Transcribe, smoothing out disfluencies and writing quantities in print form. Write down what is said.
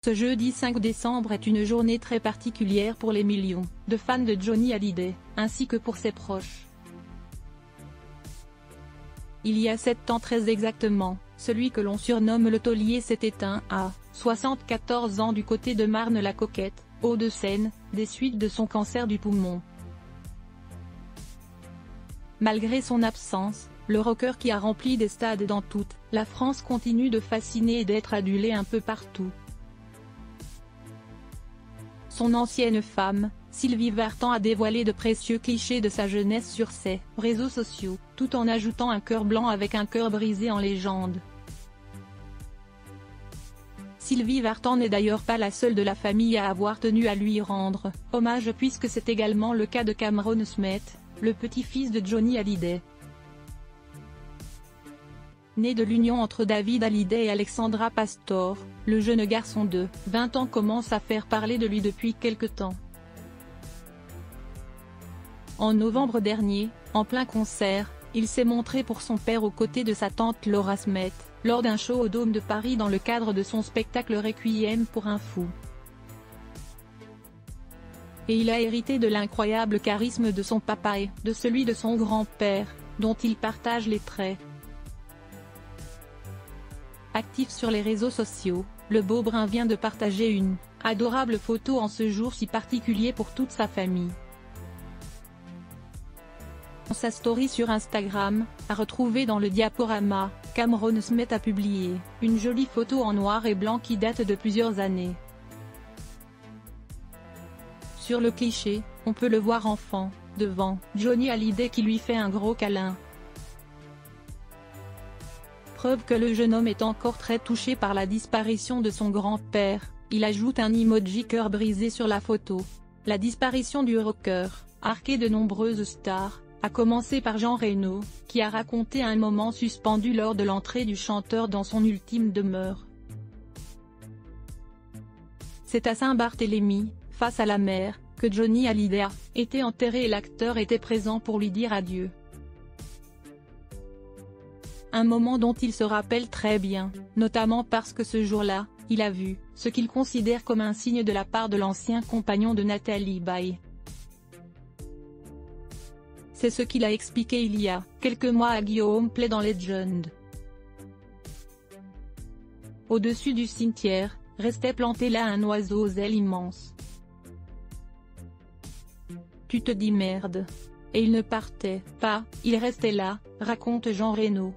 Ce jeudi 5 décembre est une journée très particulière pour les millions de fans de Johnny Hallyday, ainsi que pour ses proches. Il y a 7 ans très exactement, celui que l'on surnomme le taulier s'est éteint à 74 ans du côté de Marne-la-Coquette, Hauts-de-Seine, des suites de son cancer du poumon. Malgré son absence, le rocker qui a rempli des stades dans toute la France continue de fasciner et d'être adulé un peu partout. Son ancienne femme, Sylvie Vartan, a dévoilé de précieux clichés de sa jeunesse sur ses réseaux sociaux, tout en ajoutant un cœur blanc avec un cœur brisé en légende. Sylvie Vartan n'est d'ailleurs pas la seule de la famille à avoir tenu à lui rendre hommage, puisque c'est également le cas de Cameron Smith, le petit-fils de Johnny Hallyday. Né de l'union entre David Hallyday et Alexandra Pastor, le jeune garçon de 20 ans commence à faire parler de lui depuis quelque temps. En novembre dernier, en plein concert, il s'est montré pour son père aux côtés de sa tante Laura Smith, lors d'un show au Dôme de Paris dans le cadre de son spectacle Requiem pour un fou. Et il a hérité de l'incroyable charisme de son papa et de celui de son grand-père, dont il partage les traits. Actif sur les réseaux sociaux, le Beaubrun vient de partager une adorable photo en ce jour si particulier pour toute sa famille. Dans sa story sur Instagram, à retrouver dans le diaporama, Cameron Smith a publié une jolie photo en noir et blanc qui date de plusieurs années. Sur le cliché, on peut le voir enfant, devant Johnny Hallyday qui lui fait un gros câlin. Preuve que le jeune homme est encore très touché par la disparition de son grand-père, il ajoute un emoji cœur brisé sur la photo. La disparition du rocker, arqué de nombreuses stars, a commencé par Jean Reno, qui a raconté un moment suspendu lors de l'entrée du chanteur dans son ultime demeure. C'est à Saint-Barthélemy, face à la mer, que Johnny Hallyday a été enterré et l'acteur était présent pour lui dire adieu. Un moment dont il se rappelle très bien, notamment parce que ce jour-là, il a vu ce qu'il considère comme un signe de la part de l'ancien compagnon de Nathalie Baye. C'est ce qu'il a expliqué il y a quelques mois à Guillaume Play dans Legend. Au-dessus du cimetière, restait planté là un oiseau aux ailes immenses. Tu te dis merde. Et il ne partait pas, il restait là, raconte Jean Reno.